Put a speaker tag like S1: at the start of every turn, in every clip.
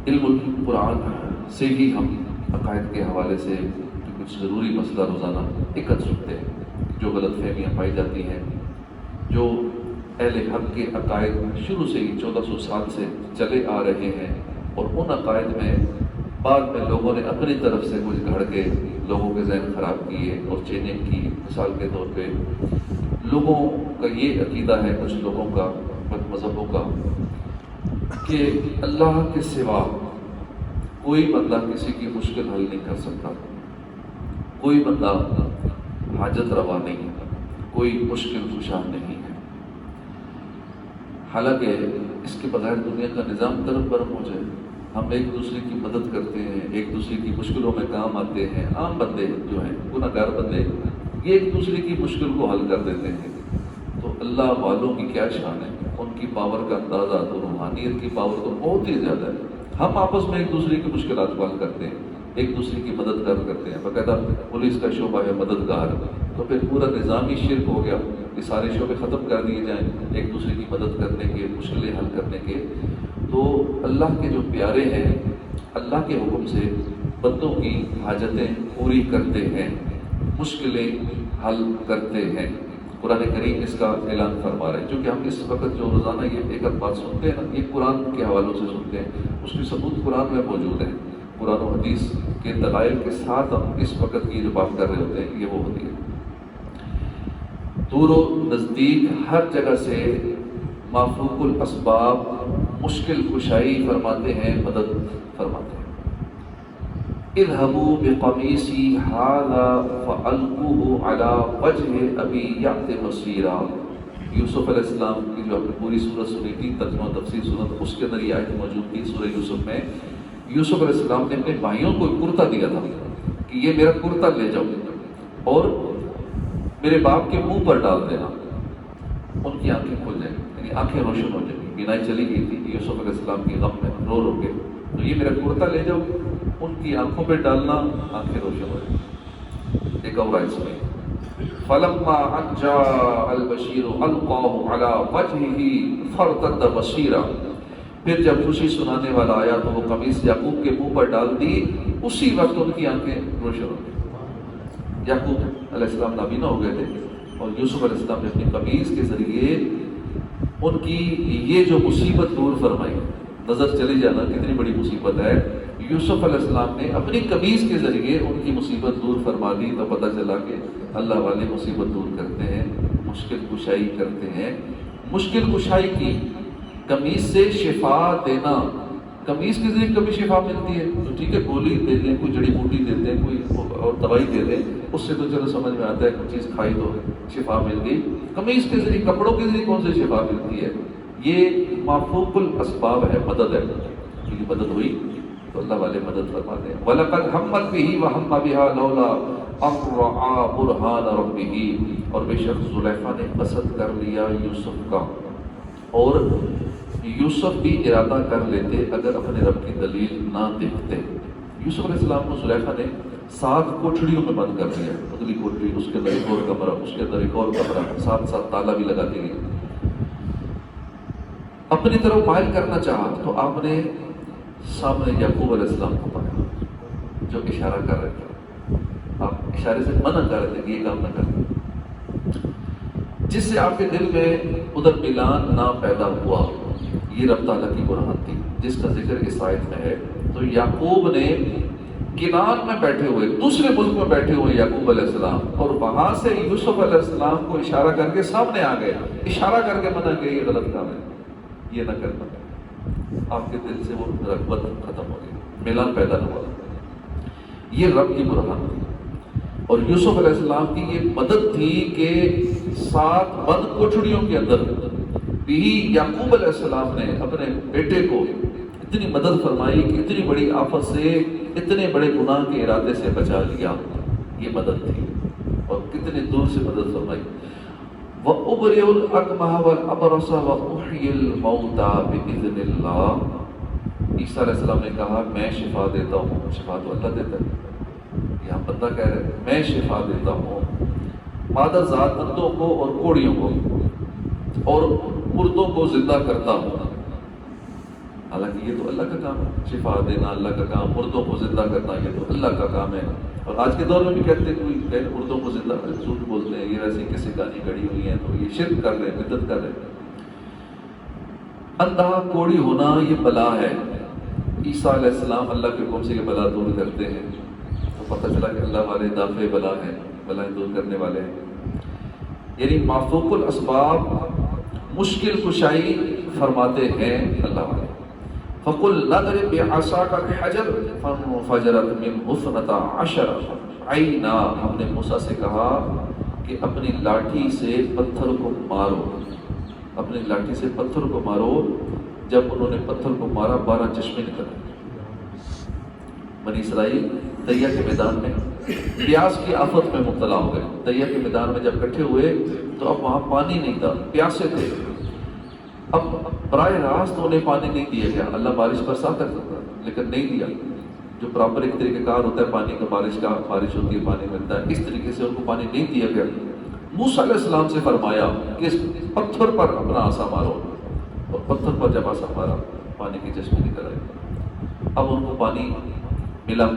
S1: علم قرآن سے ہی ہم عقائد کے حوالے سے کچھ ضروری مسئلہ روزانہ اکت سنتے ہیں، جو غلط فہمیاں پائی جاتی ہیں، جو اہل حق کے عقائد شروع سے ہی 1400 سال سے چلے آ رہے ہیں، اور ان عقائد میں بعد میں لوگوں نے اپنی طرف سے کچھ گھڑ کے لوگوں کے ذہن خراب کیے اور چینجنگ کی۔ مثال کے طور پہ لوگوں کا یہ عقیدہ ہے، کچھ لوگوں کا، کچھ مذہبوں کا، کہ اللہ کے سوا کوئی بندہ کسی کی مشکل حل نہیں کر سکتا، کوئی بندہ حاجت روا نہیں، کوئی مشکل کشا نہیں ہے۔ حالانکہ اس کے بغیر دنیا کا نظام طرف برہم ہو جائے۔ ہم ایک دوسرے کی مدد کرتے ہیں، ایک دوسرے کی مشکلوں میں کام آتے ہیں۔ عام بندے جو ہیں، گناہ گار بندے، یہ ایک دوسرے کی مشکل کو حل کر دیتے ہیں۔ تو اللہ والوں کی کیا شان ہے، ان کی پاور کا اندازہ تو روحانیت کی پاور تو بہت ہی زیادہ ہے۔ ہم آپس میں ایک دوسرے کی مشکلات کو حل کرتے ہیں، ایک دوسرے کی مدد کرتے ہیں، باقاعدہ پولیس کا شعبہ ہے مددگار، تو پھر پورا نظامی شرک ہو گیا۔ یہ سارے شعبے ختم کر دیے جائیں ایک دوسرے کی مدد کرنے کے، مشکلیں حل کرنے کے۔ تو اللہ کے جو پیارے ہیں، اللہ کے حکم سے بندوں کی حاجتیں پوری کرتے ہیں، مشکلیں حل کرتے ہیں۔ قرآن کریم اس کا اعلان فرما رہے ہیں۔ جو کہ ہم اس وقت جو روزانہ یہ ایک بات سنتے ہیں نا، یہ قرآن کے حوالوں سے سنتے ہیں، اس کی ثبوت قرآن میں موجود ہے۔ قرآن و حدیث کے دلائل کے ساتھ ہم اس وقت کی جو بات کر رہے ہوتے ہیں، یہ وہ ہوتی ہے۔ دور و نزدیک ہر جگہ سے مافوق الاسباب مشکل کشائی فرماتے ہیں، مدد فرماتے ہیں۔ اذهبوا بقمیصی ھذا فألقوه علی وجہ ابی یأت بصیرا۔ یوسف علیہ السلام کی جو آپ نے پوری سورت سنی تھی، ترجمہ تفسیر سورت، اس کے اندر یہ آیت موجود تھی سورہ یوسف میں۔ یوسف علیہ السلام نے اپنے بھائیوں کو ایک کرتا دیا تھا کہ یہ میرا کرتا لے جاؤ اور میرے باپ کے منہ پر ڈال دینا، ان کی آنکھیں کھل جائیں، یعنی آنکھیں روشن ہو جائیں۔ بینائی چلی گئی تھی یوسف علیہ السلام کی غم میں، رو رو کے، تو یہ میرا کرتا لے جاؤ، ان کی آنکھوں پہ ڈالنا، آنکھیں روشن ہو جائیں۔ ایک اور آیت سنیں، فَلَمَّا أَنْ جَاءَ الْبَشِيرُ أَلْقَاهُ عَلَى وَجْهِهِ فَارْتَدَّ بَصِيرًا۔ پھر جب خوشی سنانے والا آیا تو وہ قمیص یعقوب کے منہ پر ڈال دی، اسی وقت ان کی آنکھیں روشن ہو گئی۔ یعقوب علیہ السلام نابینا ہو گئے تھے، اور یوسف علیہ السلام نے اپنی قمیص کے ذریعے ان کی یہ جو مصیبت دور فرمائی۔ نظر چلی جانا کتنی بڑی مصیبت ہے، یوسف علیہ السلام نے اپنی قمیص کے ذریعے ان کی مصیبت دور فرما دی۔ تو پتہ چلا کہ اللہ والے مصیبت دور کرتے ہیں، مشکل کشائی کرتے ہیں۔ مشکل کشائی کی قمیص سے شفا دینا، قمیص کے ذریعے کبھی شفا ملتی ہے تو ٹھیک ہے، گولی دے دیں، کوئی جڑی بوٹی دے دیں، کوئی اور دوائی دے دیں، اس سے تو چلو سمجھ میں آتا ہے کوئی چیز کھائی تو شفا مل گئی۔ قمیص کے ذریعے، کپڑوں کے ذریعے کون سے شفا ملتی ہے؟ یہ مافوق الاسباب ہے، مدد ہے، کیونکہ مدد ہوئی تو اللہ والے مدد فرماتے ہیں۔ وَلَقَدْ هَمَّتْ بِهِ وَهَمَّ بِهَا لَوْلَا أَن رَأَىٰ بُرْهَانَ رَبِّهِ۔ اور بے شک زلیخا نے قصد کر لیا یوسف کا، اور یوسف بھی ارادہ کر لیتے اگر اپنے رب کی دلیل نہ دیکھتے۔ یوسف علیہ السلام کو زلیخا نے 7 کوٹھڑیوں میں بند کر دیا، اگلی کوٹھڑی، اس کے اندر ایک اور کمرہ، اس کے اندر ایک اور کمرہ، 7 تالا بھی لگا دی گئی۔ اپنی طرف مائل کرنا چاہا تو آپ نے سامنے یعقوب علیہ السلام کو پایا جو اشارہ کر رہے تھے، آپ اشارے سے منع کر رہے تھے کہ یہ کام نہ کریں، جس سے آپ کے دل میں ادھر ملان نہ پیدا ہوا۔ یہ رب تعالیٰ کی برہان تھی جس کا ذکر اس آیت میں ہے۔ تو یعقوب نے کنعان میں بیٹھے ہوئے، دوسرے ملک میں بیٹھے ہوئے یعقوب علیہ السلام، اور وہاں سے یوسف علیہ السلام کو اشارہ کر کے سامنے آ گئے، اشارہ کر کے منع کہ یہ غلط کام ہے، یہ نہ کرنا۔ آپ کے دل سے وہ رغبت ختم ہو گئی، ملان پیدا نہ ہوا۔ یہ رب کی برہان تھی، اور یوسف علیہ السلام کی یہ مدد تھی کہ 7 بند کوٹھڑیوں کے اندر بھی یعقوب علیہ السلام نے اپنے بیٹے کو اتنی مدد فرمائی کہ اتنی بڑی آفت سے، اتنے بڑے گناہ کے ارادے سے بچا لیا۔ یہ مدد تھی، اور کتنے دور سے مدد فرمائی۔ وَأُبْرِئُ الْأَكْمَحَ وَالْأَبْرَصَ وَأُحْيِي الْمَوْتَىٰ بِإِذْنِ اللَّهِ۔ عیسیٰ علیہ السلام نے کہا میں شفا دیتا ہوں، شفا تو اللہ دیتا ہے، یہاں بندہ کہہ رہے ہیں میں شفا دیتا ہوں، مادہ ذات اندھوں کو اور کوڑیوں کو اور مردوں کو زندہ کرتا ہوں۔ حالانکہ یہ تو اللہ کا کام ہے، شفا دینا اللہ کا کام، مردوں کو زندہ کرنا یہ تو اللہ کا کام ہے۔ اور آج کے دور میں بھی کہتے ہیں کوئی کہ مردوں کو زندہ کرے، جھوٹ بولتے ہیں، یہ ویسے کسی کہانی گڑی ہوئی ہیں، تو یہ شرک کر رہے ہیں، بدعت کر رہے ہیں۔ اندھا کوڑی ہونا یہ بلا ہے۔ عیسیٰ علیہ السلام اللہ کے حکم سے یہ بلا دور کرتے ہیں، تو پتہ چلا کہ اللہ والے دافع بلا ہیں، بلائیں دور کرنے والے ہیں۔ یعنی مافوق الاسباب مشکل کشائی فرماتے ہیں اللہ والے۔ فَقُلْ نَضْرِبْ بِعَصَاكَ الْحَجَرَ فَانْفَجَرَتْ مِنْهُ اثْنَتَا عَشَرَ عَيْنًا، ہم نے موسیٰ سے کہا کہ اپنی لاٹھی سے پتھر کو مارو، اپنی لاٹھی سے پتھر کو مارو۔ جب انہوں نے پتھر کو مارا 12 چشمے نکلے۔ بنی اسرائیل دیا کے میدان میں پیاس کی آفت میں مبتلا ہو گئے۔ دیا کے میدان میں جب اکٹھے ہوئے تو اب وہاں پانی نہیں تھا، پیاسے تھے۔ اب براہ راست انہیں پانی نہیں دیا گیا، اللہ بارش برساتا تھا لیکن نہیں دیا۔ جو پراپر ایک طریقہ کار ہوتا ہے پانی کا، بارش ہوتی ہے پانی ملتا ہے، اس طریقے سے ان کو پانی نہیں دیا گیا۔ موسیٰ علیہ السلام سے فرمایا کہ اس پتھر پر اپنا عصا مارو، اور پتھر پر جب عصا مارا پانی کی چشمے نکل آئے۔ اب ان کو پانی ملا۔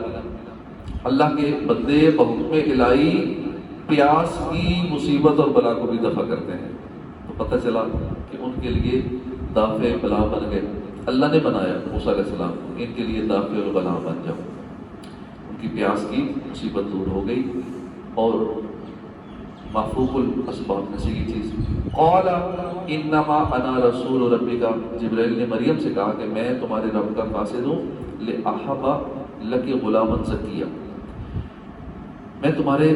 S1: اللہ کے بندے بحکم الہی پیاس کی مصیبت اور بلا کو بھی دفع کرتے ہیں، تو پتہ چلا کہ ان کے لیے دافع بلا بن گئے۔ اللہ نے بنایا موسیٰ علیہ السلام کو، ان کے لیے دافع اور بلا بن جاؤ۔ ان کی پیاس کی مصیبت دور ہو گئی۔ اور مافوق الاسباب میں سے یہ چیز، قال انما انا رسول ربک، جبرائیل نے مریم سے کہا کہ میں تمہارے رب کا قاصد ہوں، لاحب لک غلاما زکیا، میں تمہارے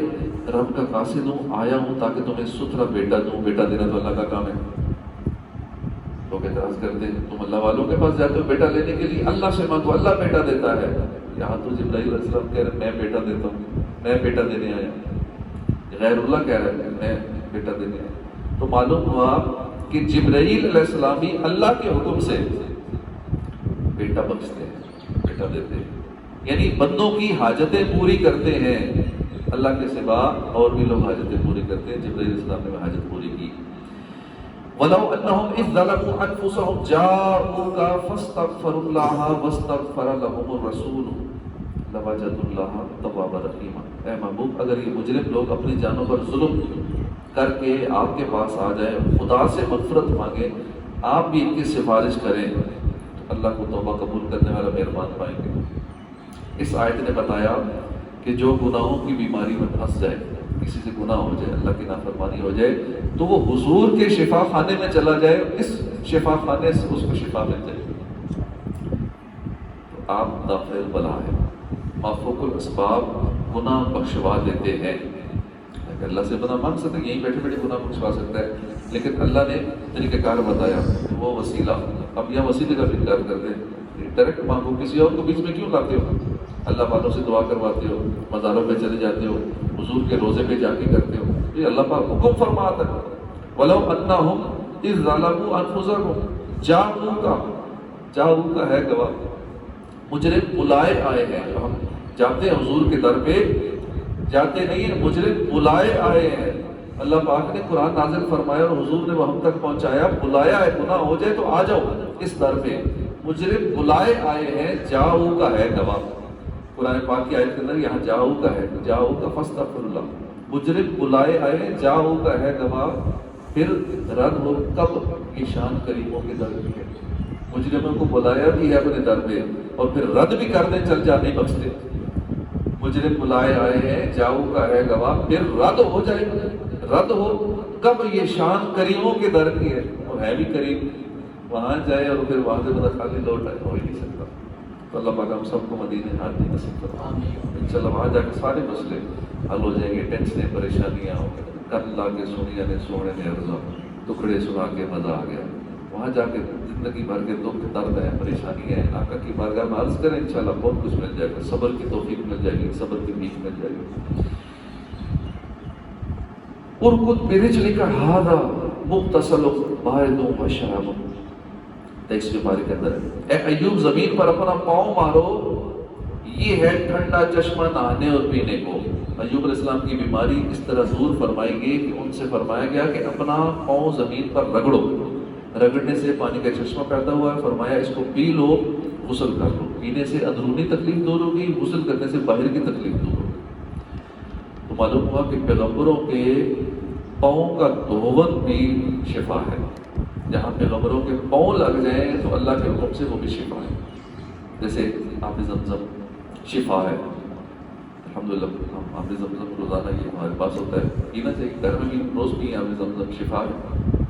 S1: رب کا قاصد ہوں، آیا ہوں تاکہ تمہیں ستھرا بیٹا دوں۔ بیٹا دینا تو اللہ کا کام ہے۔ لوگ اعتراض کرتے ہیں تم اللہ والوں کے پاس جاتے ہو بیٹا لینے کے لیے، اللہ سے مانگو اللہ بیٹا دیتا ہے۔ یہاں تو جبرائیل علیہ السلام کہہ رہے ہیں میں بیٹا دیتا ہوں، میں بیٹا دینے آیا۔ غیر اللہ کہہ رہا ہے میں بیٹا دینے آیا۔ تو معلوم ہوا کہ جبرائیل علیہ السلام ہی اللہ کے حکم سے بیٹا بخشتے ہیں، بیٹا دیتے ہیں، یعنی بندوں کی حاجتیں پوری کرتے ہیں۔ اللہ کے سوا اور بھی لوگ حاجتیں پوری کرتے ہیں، جبرائیل علیہ السلام نے حاجت پوری کی۔ وَلَوْ أَنَّهُمْ إِذْ ظَلَمُوا أَنفُسَهُمْ جَاءُوكَ فَاسْتَغْفَرُوا اللَّهَ وَاسْتَغْفَرَ لَهُمُ الرَّسُولُ لَوَجَدُوا اللَّهَ تَوَّابًا رَحِيمًا۔ اے محبوب، اگر یہ مجرم لوگ اپنی جانوں پر ظلم کر کے آپ کے پاس آ جائیں، خدا سے مغفرت مانگیں، آپ بھی ان کی سفارش کریں، تو اللہ کو توبہ قبول کرنے والا مہربان پائیں گے۔ اس آیت نے بتایا کہ جو گناہوں کی بیماری میں پھنس جائے، کسی سے گناہ ہو جائے، اللہ کی نافرمانی ہو جائے، تو وہ حضور کے شفا خانے میں چلا جائے، اس شفا خانے سے اس کو شفا مل جائے۔ تو آپ دافع البلا ہے۔ مافوق الاسباب گناہ بخشوا دیتے ہیں۔ اللہ سے گناہ مانگ سکتے ہیں، یہیں بیٹھے بیٹھے گناہ بخشوا سکتا ہے، لیکن اللہ نے طریقہ کار بتایا، وہ وسیلہ۔ اب یہاں وسیلے کا انکار کرتے ہیں، ڈائریکٹ مانگو، کسی اور کو بیچ میں کیوں لاتے ہو؟ اللہ والوں سے دعا کرواتے ہو، مزاروں پہ چلے جاتے ہو، حضور کے روزے پہ جا کے کرتے ہو، یہ اللہ پاک حکم فرماتا ہے۔ وَلَوْ أَنَّهُمْ إِذْ ظَلَمُوا أَنفُسَهُمْ جاءوكَ ہے گواہ، مجرم بلائے آئے ہیں۔ ہم جاتے ہیں حضور کے در پہ، جاتے نہیں ہیں، مجرم بلائے آئے ہیں۔ اللہ پاک نے قرآن نازل فرمایا اور حضور نے وہ ہم تک پہنچایا، بلایا ہے، گناہ ہو جائے تو آ جاؤ اس در پہ۔ مجرم بلائے آئے ہیں، جاؤ ہے گواہ۔ قرآن پاک کی آیت کے اندر یہاں جاؤ ہے، جاؤ فاستغفر اللہ، مجرم بلائے آئے، جاؤ ہے گواہ۔ پھر رد ہو کب؟ یہ شان کریموں کے در پہ ہے۔ مجرموں کو بلایا بھی ہے اپنے در پہ، اور پھر رد بھی کر دیں چل جا، نہیں بخشتے۔ مجرم بلائے آئے ہیں، جاؤ کا ہے گواہ، پھر رد ہو جائے، رد ہو کب؟ یہ شان کریموں کے در کی ہے، وہ ہے بھی کریم، وہاں جائے اور پھر وہاں سے مطلب خالی لوٹ آئے، ہو ہی نہیں سکتا۔ تو اللہ پاک ہم سب کو مدینے حاضر نصیب فرمائے، انشاءاللہ وہاں جا کے سارے مسئلے حل ہو جائیں گے، ٹینشنیں پریشانیاں ہوں گے، کل لا کے سونیا نے سونے نے ارزا، ٹکڑے سنا کے مزہ آ گیا۔ وہاں جا کے زندگی بھر کے دکھ درد ہیں، پریشانیاں ہیں، آقا کی بارگاہ میں عرض کریں، انشاءاللہ بہت کچھ مل جائے گا، صبر کی توفیق مل جائے گی، صبر کی بھیک مل جائے گی۔ ارکض برجلک ھذا مغتسل بارد وشراب، 23ویں پارے کے اندر اے ایوب زمین پر اپنا پاؤں مارو، یہ ہے ٹھنڈا چشمہ نہانے اور پینے کو۔ ایوب علیہ السلام کی بیماری اس طرح دور فرمائی گئی کہ ان سے فرمایا گیا کہ اپنا پاؤں زمین پر رگڑو، رگڑنے سے پانی کا چشمہ پیدا ہوا ہے، فرمایا اس کو پی لو، غسل کر لو، پینے سے اندرونی تکلیف دور ہوگی، غسل کرنے سے باہر کی تکلیف دور ہوگی۔ تو معلوم ہوا کہ پیغمبروں کے پاؤں کا دھون بھی شفا ہے، جہاں پیغمبروں کے پاؤں لگ جائیں تو اللہ کے حکم سے وہ بھی شفا ہے۔ جیسے آب زمزم شفا ہے، الحمدللہ ہم آب زمزم روزانہ یہ ہمارے پاس ہوتا ہے، پینا چاہیے، گھر میں بھی روز پئیں، آب زمزم شفا ہے۔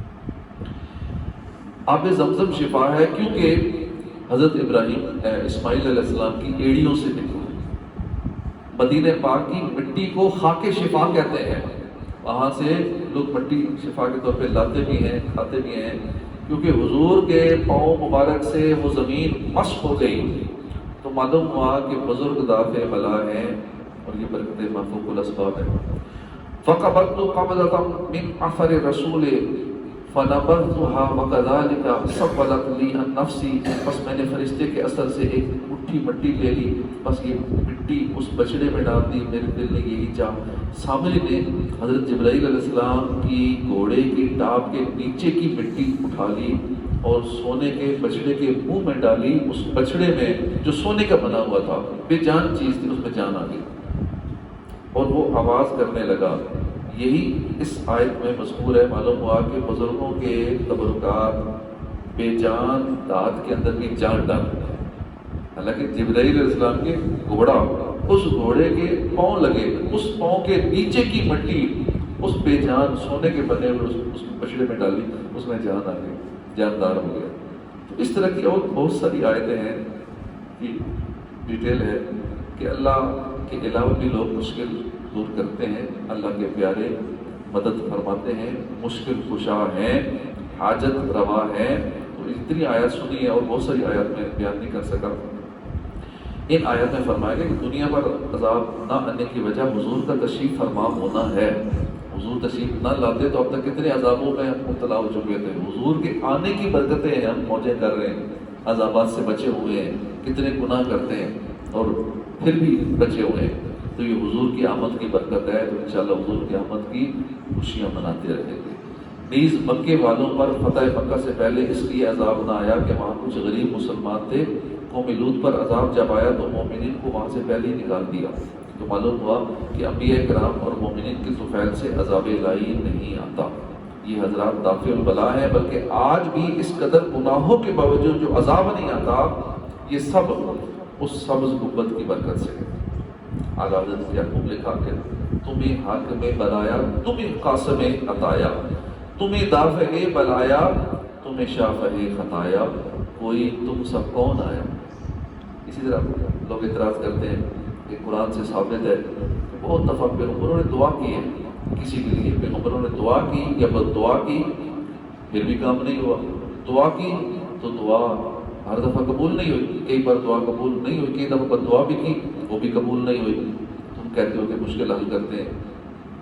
S1: آب زمزم شفا ہے کیونکہ حضرت ابراہیم اسماعیل علیہ السلام کی ایڑیوں سے نکلا۔ مدینہ پاک کی مٹی کو خاک شفا کہتے ہیں، وہاں سے لوگ مٹی شفا کے طور پہ لاتے بھی ہیں، کھاتے بھی ہیں، کیونکہ حضور کے پاؤں مبارک سے وہ زمین مشق ہو گئی، تو معلوم ہوا کہ بزرگ دافع بلا ہیں اور یہ برکت مفوق الاسباب ہے۔ فَقَبَضْتُ قَبْضَةً مِنْ أَثَرِ الرَّسُولِ فَنَبَذْتُهَا وَكَذَلِكَ سَوَّلَتْ لِي النَّفْسِ، بس میں نے فرشتے کے اثر سے ایک مٹھی مٹی لے لی، بس یہ مٹی اس بچڑے میں ڈال دی، میرے دل نے یہی چاہا۔ سامنے نے حضرت جبرائیل علیہ السلام کی گھوڑے کی ٹاپ کے نیچے کی مٹی اٹھا لی اور سونے کے بچڑے کے منہ میں ڈالی، اس بچڑے میں جو سونے کا بنا ہوا تھا، بے جان چیز تھی، اس میں جان آ گئی اور وہ آواز کرنے لگا۔ یہی اس آیت میں مذکور ہے۔ معلوم ہوا کہ بزرگوں کے تبرکات بے جان دانت کے اندر بھی جان ڈالتے ہیں۔ حالانکہ جبرائیل علیہ السلام کے گھوڑا، اس گھوڑے کے پاؤں لگے، اس پاؤں کے نیچے کی مٹی اس بے جان سونے کے بنے ہوئے اس بچڑے میں ڈالی، اس میں جان آ گئی، جاندار ہو گیا۔ تو اس طرح کی اور بہت ساری آیتیں ہیں کہ ڈیٹیل ہے کہ اللہ کے علاوہ بھی لوگ مشکل دور کرتے ہیں، اللہ کے پیارے مدد فرماتے ہیں، مشکل کشا ہیں، حاجت روا ہیں۔ تو اتنی آیات سنی ہے اور بہت ساری آیات میں بیان نہیں کر سکا۔ ان آیات میں فرمایا گیا کہ دنیا پر عذاب نہ آنے کی وجہ حضور کا تشریف فرما ہونا ہے۔ حضور تشریف نہ لاتے تو اب تک کتنے عذابوں میں ہم مبتلا ہو چکے تھے۔ حضور کے آنے کی برکتیں ہیں، ہم موجیں کر رہے ہیں، عذابات سے بچے ہوئے ہیں، کتنے گناہ کرتے ہیں اور پھر بھی بچے ہوئے ہیں۔ تو یہ حضور کی آمد کی برکت ہے، تو انشاءاللہ حضور کی آمد کی خوشیاں مناتے رہیں گے۔ نیز مکے والوں پر فتح مکہ سے پہلے اس لیے عذاب نہ آیا کہ وہاں کچھ غریب مسلمان تھے، قوم لوط پر عذاب جب آیا تو مومنین کو وہاں سے پہلے ہی نکال دیا۔ تو معلوم ہوا کہ انبیاء کرام اور مومنین کی طفیل سے عذاب الہی نہیں آتا۔ یہ حضرات دافع البلا ہیں، بلکہ آج بھی اس قدر گناہوں کے باوجود جو عذاب نہیں آتا، یہ سب اس سبز گنبد کی برکت سے ہے۔ اعلیٰ حضرت یعقوب لکھا کہ تمہیں حاکم بلایا، تمہیں قاسم عطایا، تمہیں دافع بلایا، تمہیں شافع خطایا، کوئی تم سب کون آیا۔ اسی طرح لوگ اعتراض کرتے ہیں کہ قرآن سے ثابت ہے کہ بہت دفعہ پیغمبروں نے دعا کی ہے کسی کے لیے، پیغمبروں نے دعا کی یا بد دعا کی پھر بھی کام نہیں ہوا، دعا کی تو دعا ہر دفعہ قبول نہیں ہوئی، کئی بار دعا قبول نہیں ہوئی، کئی دفعہ بد دعا بھی کی وہ بھی قبول نہیں ہوئی۔ تم کہتے ہو کہ مشکل حل کرتے ہیں،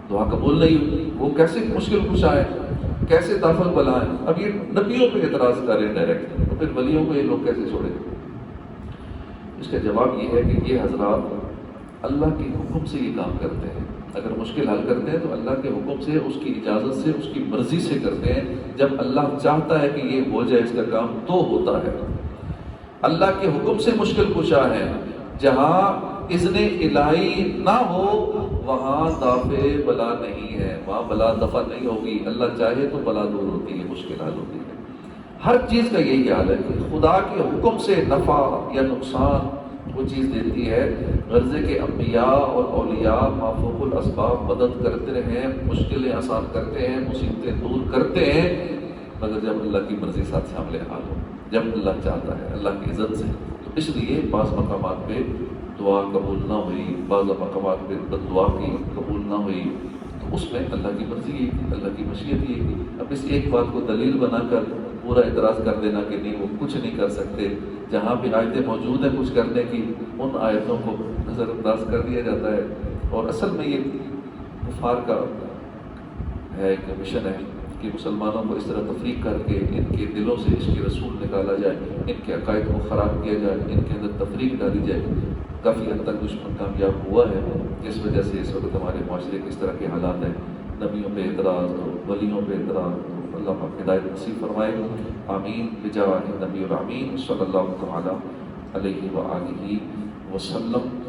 S1: دعا قبول نہیں ہوئی، وہ کیسے مشکل کشا ہے، کیسے دافع بلا ہے۔ اب یہ نبیوں پہ اعتراض کر رہے ہیں ڈائریکٹ، تو پھر ولیوں کو یہ لوگ کیسے چھوڑیں؟ اس کا جواب یہ ہے کہ یہ حضرات اللہ کے حکم سے یہ کام کرتے ہیں۔ اگر مشکل حل کرتے ہیں تو اللہ کے حکم سے، اس کی اجازت سے، اس کی مرضی سے کرتے ہیں۔ جب اللہ چاہتا ہے کہ یہ ہو جائے اس کا کام تو ہوتا ہے۔ اللہ کے حکم سے مشکل کشا ہے، جہاں اذن الہی نہ ہو وہاں دافع بلا نہیں ہے، وہاں بلا دفع نہیں ہوگی۔ اللہ چاہے تو بلا دور ہوتی ہے، مشکل حل ہوتی ہے۔ ہر چیز کا یہی حال ہے کہ خدا کے حکم سے نفع یا نقصان وہ چیز دیتی ہے۔ غرضے کے انبیاء اور اولیاء مافوق الاسباب مدد کرتے رہے، مشکلیں آسان کرتے ہیں، مصیبتیں دور کرتے ہیں، مگر جب اللہ کی مرضی ساتھ شامل حال ہو، جب اللہ چاہتا ہے، اللہ کی عزت سے۔ تو اس لیے بعض مقامات پہ دعا قبول نہ ہوئی، بعض مقامات پہ بد دعا کی قبول نہ ہوئی، تو اس میں اللہ کی مرضی یہ تھی، اللہ کی مشیت یہ تھی۔ اب اس ایک بات کو دلیل بنا کر پورا اعتراض کر دینا کہ نہیں وہ کچھ نہیں کر سکتے، جہاں بھی آیتیں موجود ہیں کچھ کرنے کی، ان آیتوں کو نظر انداز کر دیا جاتا ہے۔ اور اصل میں یہ کفار کا ہے ایک مشن ہے کہ مسلمانوں کو اس طرح تفریق کر کے ان کے دلوں سے عشق رسول نکالا جائے، ان کے عقائد کو خراب کیا جائے، ان کے اندر تفریق ڈالی جائے۔ کافی حد تک دشمن کامیاب ہوا ہے، جس وجہ سے اس وقت ہمارے معاشرے کے اس طرح کے حالات ہیں، نبیوں پہ اعتراض، ولیوں پہ اعتراض، اللہ پاک ہدایت نصیب فرمائے. آمین بجاہ نبی الامین صلی اللہ تعالی علیہ وآلہ وسلم.